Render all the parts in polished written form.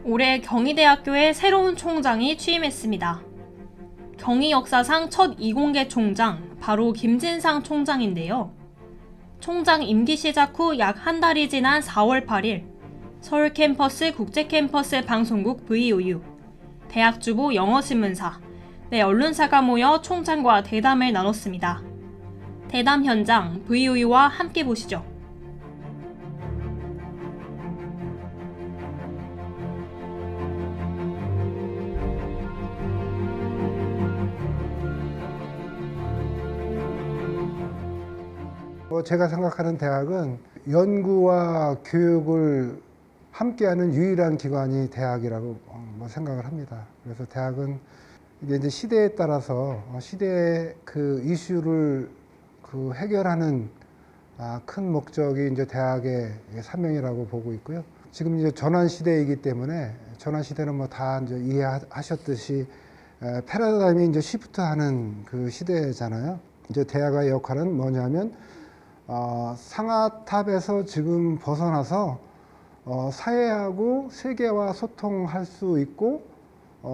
올해 경희대학교에 새로운 총장이 취임했습니다. 경희 역사상 첫 이공계 총장, 바로 김진상 총장인데요. 총장 임기 시작 후 약 한 달이 지난 4월 8일, 서울 캠퍼스 국제캠퍼스 방송국 VOU, 대학주보 영어신문사, 네 언론사가 모여 총장과 대담을 나눴습니다. 대담 현장 VOU와 함께 보시죠. 제가 생각하는 대학은 연구와 교육을 함께하는 유일한 기관이 대학이라고 생각을 합니다. 그래서 대학은 이제 시대에 따라서 시대의 그 이슈를 해결하는 큰 목적이 이제 대학의 사명이라고 보고 있고요. 지금 이제 전환 시대이기 때문에 전환 시대는 뭐 다 이제 이해하셨듯이 패러다임이 이제 시프트하는 그 시대잖아요. 이제 대학의 역할은 뭐냐면 상아탑에서 지금 벗어나서 사회하고 세계와 소통할 수 있고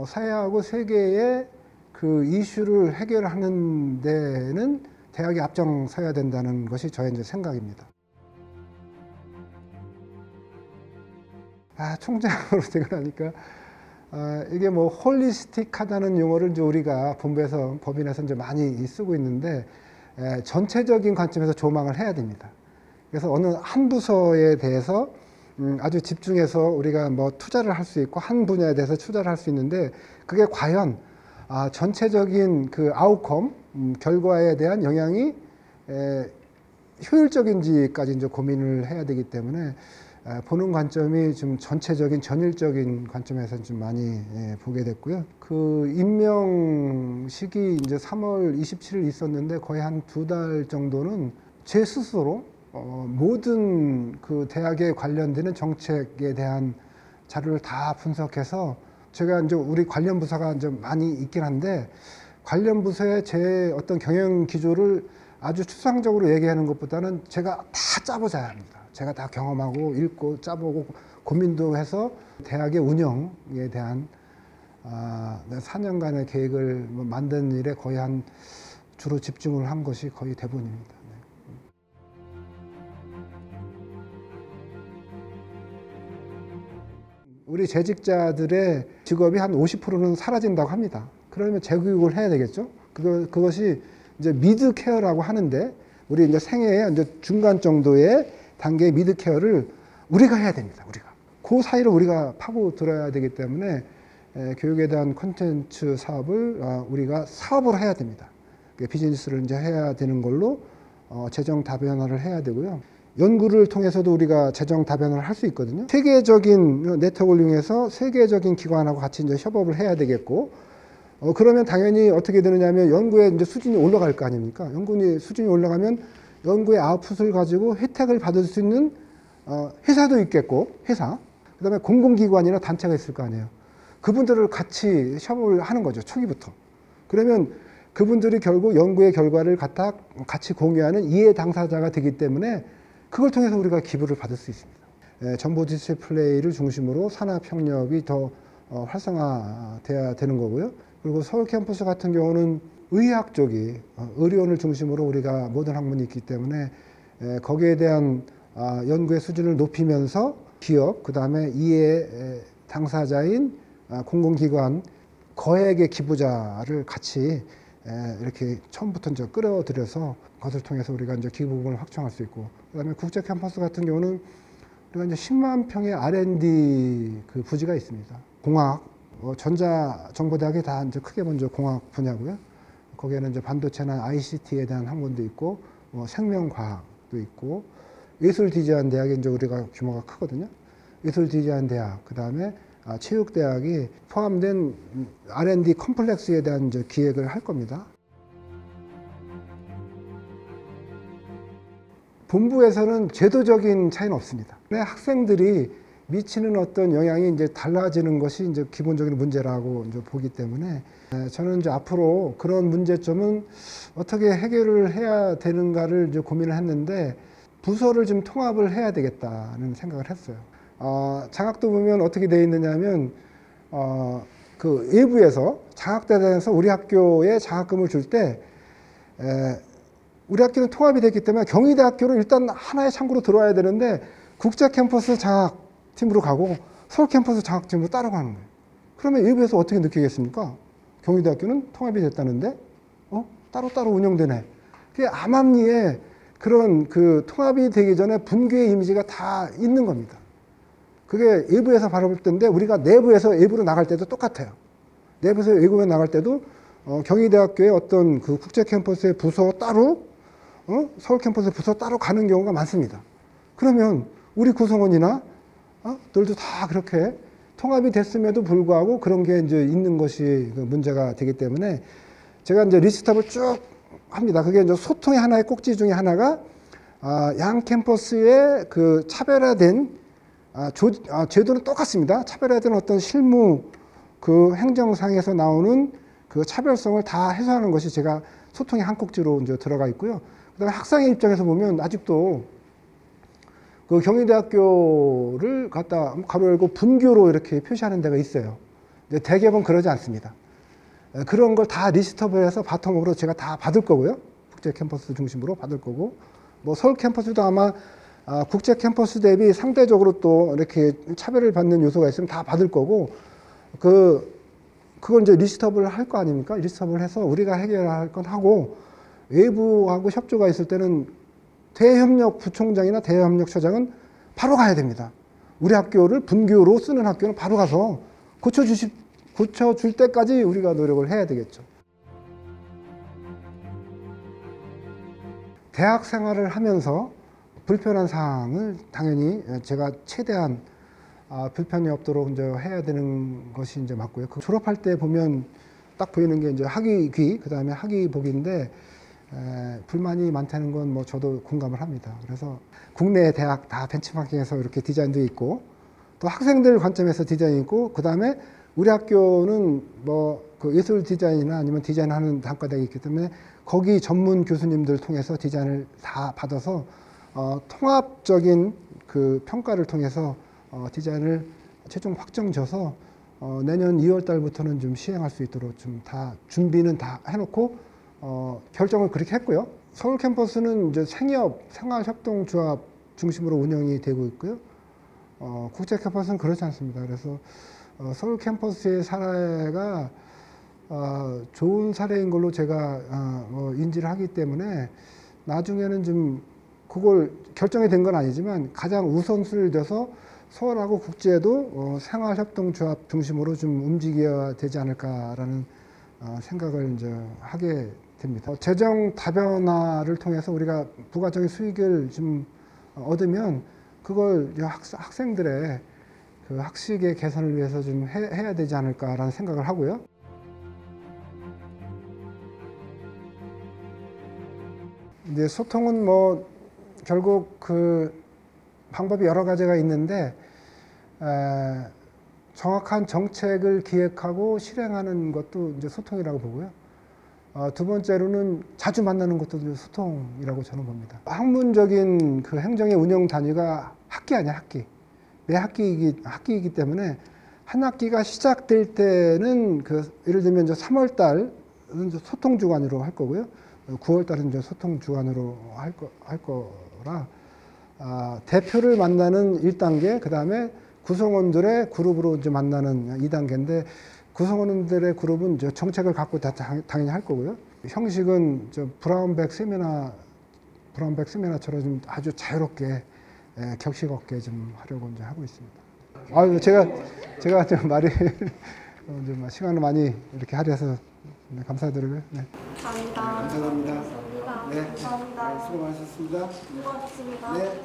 사회하고 세계의 그 이슈를 해결하는 데는 대학이 앞장서야 된다는 것이 저의 이제 생각입니다. 총장으로 되고 나니까 이게 뭐 홀리스틱하다는 용어를 이제 우리가 본부에서 법인에서 이제 많이 쓰고 있는데 전체적인 관점에서 조망을 해야 됩니다. 그래서 어느 한 부서에 대해서 아주 집중해서 우리가 뭐 투자를 할 수 있고 한 분야에 대해서 투자를 할 수 있는데 그게 과연 전체적인 그 아웃컴 결과에 대한 영향이 효율적인지까지 이제 고민을 해야 되기 때문에 보는 관점이 좀 전체적인 전일적인 관점에서 좀 많이 보게 됐고요. 그 임명식이 이제 3월 27일 있었는데 거의 한 2달 정도는 제 스스로 모든 그 대학에 관련되는 정책에 대한 자료를 다 분석해서 제가 이제 우리 관련 부서가 이제 많이 있긴 한데 관련 부서의 제 어떤 경영 기조를 아주 추상적으로 얘기하는 것보다는 제가 다 짜보자야 합니다. 제가 다 경험하고 읽고 짜보고 고민도 해서 대학의 운영에 대한 4년간의 계획을 만드는 일에 거의 주로 집중을 한 것이 거의 대부분입니다. 우리 재직자들의 직업이 한 50%는 사라진다고 합니다. 그러면 재교육을 해야 되겠죠? 그것이 이제 미드 케어라고 하는데 우리 이제 생애의 이제 중간 정도의 단계의 미드 케어를 우리가 해야 됩니다. 우리가 그 사이를 우리가 파고 들어야 되기 때문에 교육에 대한 콘텐츠 사업을 우리가 사업으로 해야 됩니다. 비즈니스를 이제 해야 되는 걸로 재정 다변화를 해야 되고요. 연구를 통해서도 우리가 재정 다변화를 할 수 있거든요. 세계적인 네트워크를 이용해서 세계적인 기관하고 같이 이제 협업을 해야 되겠고, 그러면 당연히 어떻게 되느냐면 연구의 이제 수준이 올라갈 거 아닙니까? 연구의 수준이 올라가면 연구의 아웃풋을 가지고 혜택을 받을 수 있는 회사도 있겠고, 회사. 그 다음에 공공기관이나 단체가 있을 거 아니에요. 그분들을 같이 협업을 하는 거죠. 초기부터. 그러면 그분들이 결국 연구의 결과를 같이 공유하는 이해 당사자가 되기 때문에 그걸 통해서 우리가 기부를 받을 수 있습니다. 정보 디지털 플레이를 중심으로 산업 협력이 더 활성화돼야 되는 거고요. 그리고 서울 캠퍼스 같은 경우는 의학 쪽이 의료원을 중심으로 우리가 모든 학문이 있기 때문에 거기에 대한 연구의 수준을 높이면서 기업, 그 다음에 이해 당사자인 공공기관, 거액의 기부자를 같이 이렇게 처음부터 이제 끌어들여서 그것을 통해서 우리가 이제 기부 부분을 확충할 수 있고, 그 다음에 국제 캠퍼스 같은 경우는 우리가 이제 10만 평의 R&D 그 부지가 있습니다. 공학, 전자정보대학이 다 이제 크게 먼저 공학 분야고요. 거기에는 이제 반도체나 ICT에 대한 학문도 있고, 생명과학도 있고, 예술디자인대학이 이제 우리가 규모가 크거든요. 예술디자인대학, 그 다음에 체육대학이 포함된 R&D 컴플렉스에 대한 이제 기획을 할 겁니다. 본부에서는 제도적인 차이는 없습니다. 학생들이 미치는 어떤 영향이 이제 달라지는 것이 이제 기본적인 문제라고 이제 보기 때문에 저는 이제 앞으로 그런 문제점은 어떻게 해결을 해야 되는가를 이제 고민을 했는데 부서를 좀 통합을 해야 되겠다는 생각을 했어요. 장학도 보면 어떻게 되어 있느냐면 그 외부에서 장학대에서 우리 학교에 장학금을 줄 때 우리 학교는 통합이 됐기 때문에 경희대학교로 일단 하나의 창구로 들어와야 되는데 국제 캠퍼스 장학팀으로 가고 서울 캠퍼스 장학팀으로 따라가는 거예요. 그러면 외부에서 어떻게 느끼겠습니까? 경희대학교는 통합이 됐다는데 따로따로 운영되네. 그게 암암리에 그런 그 통합이 되기 전에 분교의 이미지가 다 있는 겁니다. 그게 외부에서 바라볼 때인데 우리가 내부에서 외부로 나갈 때도 똑같아요. 내부에서 외부로 나갈 때도 경희대학교의 어떤 그 국제 캠퍼스의 부서 따로 서울 캠퍼스의 부서 따로 가는 경우가 많습니다. 그러면 우리 구성원이나 들도 다 그렇게 통합이 됐음에도 불구하고 그런 게 이제 있는 것이 문제가 되기 때문에 제가 이제 리스트업을 쭉 합니다. 그게 이제 소통의 하나의 꼭지 중에 하나가 양 캠퍼스의 그 차별화된 제도는 똑같습니다. 차별화된 어떤 실무 그 행정상에서 나오는 그 차별성을 다 해소하는 것이 제가 소통의 한 꼭지로 이제 들어가 있고요. 그다음에 학생의 입장에서 보면 아직도 그 경희대학교를 갖다 가로 열고 분교로 이렇게 표시하는 데가 있어요. 근데 대개는 그러지 않습니다. 그런 걸 다 리스트업을 해서 바텀으로 제가 다 받을 거고요. 국제 캠퍼스 중심으로 받을 거고, 뭐 서울 캠퍼스도 아마 국제 캠퍼스 대비 상대적으로 또 이렇게 차별을 받는 요소가 있으면 다 받을 거고, 그걸 이제 리스트업을 할 거 아닙니까? 리스트업을 해서 우리가 해결할 건 하고, 외부하고 협조가 있을 때는 대협력 부총장이나 대협력처장은 바로 가야 됩니다. 우리 학교를 분교로 쓰는 학교는 바로 가서 고쳐줄 때까지 우리가 노력을 해야 되겠죠. 대학 생활을 하면서 불편한 사항을 당연히 제가 최대한 불편이 없도록 이제 해야 되는 것이 이제 맞고요. 그 졸업할 때 보면 딱 보이는 게 이제 학위귀, 그 다음에 학위복인데 불만이 많다는 건 뭐 저도 공감을 합니다. 그래서 국내 대학 다 벤치마킹해서 이렇게 디자인도 있고, 또 학생들 관점에서 디자인이 있고, 그 다음에 우리 학교는 뭐 그 예술 디자인이나 아니면 디자인하는 단과대가 있기 때문에 거기 전문 교수님들 통해서 디자인을 다 받아서 통합적인 그 평가를 통해서 디자인을 최종 확정져서 내년 2월 달부터는 좀 시행할 수 있도록 좀 다 준비는 다 해놓고 결정을 그렇게 했고요. 서울 캠퍼스는 이제 생활협동조합 중심으로 운영이 되고 있고요. 국제 캠퍼스는 그렇지 않습니다. 그래서 서울 캠퍼스의 사례가 좋은 사례인 걸로 제가 인지를 하기 때문에 나중에는 좀 그걸 결정이 된 건 아니지만 가장 우선순위를 둬서 서울하고 국제도 생활협동조합 중심으로 좀 움직여야 되지 않을까라는 생각을 이제 하게 됩니다. 재정 다변화를 통해서 우리가 부가적인 수익을 좀 얻으면 그걸 학생들의 그 학식의 개선을 위해서 좀 해야 되지 않을까라는 생각을 하고요. 이제 소통은 뭐 결국 그 방법이 여러 가지가 있는데 정확한 정책을 기획하고 실행하는 것도 이제 소통이라고 보고요. 두 번째로는 자주 만나는 것도 소통이라고 저는 봅니다. 학문적인 그 행정의 운영 단위가 학기 아니야, 학기. 매 학기이기 때문에 한 학기가 시작될 때는 예를 들면 이제 3월 달은 소통 주간으로 할 거고요. 9월 달은 이제 소통 주간으로 할 거라 대표를 만나는 1단계, 그 다음에 구성원들의 그룹으로 이제 만나는 2단계인데 구성원들의 그룹은 이제 정책을 갖고 다 당연히 할 거고요. 형식은 브라운백 세미나처럼 좀 아주 자유롭게 격식 없게 좀 하려고 이제 하고 있습니다. 제가 좀 말이 좀 시간을 많이 이렇게 할애해서 감사드리고요. 네. 감사합니다. 감사합니다. 감사합니다. 네. 감사합니다. 수고 많으셨습니다. 수고하셨습니다. 네.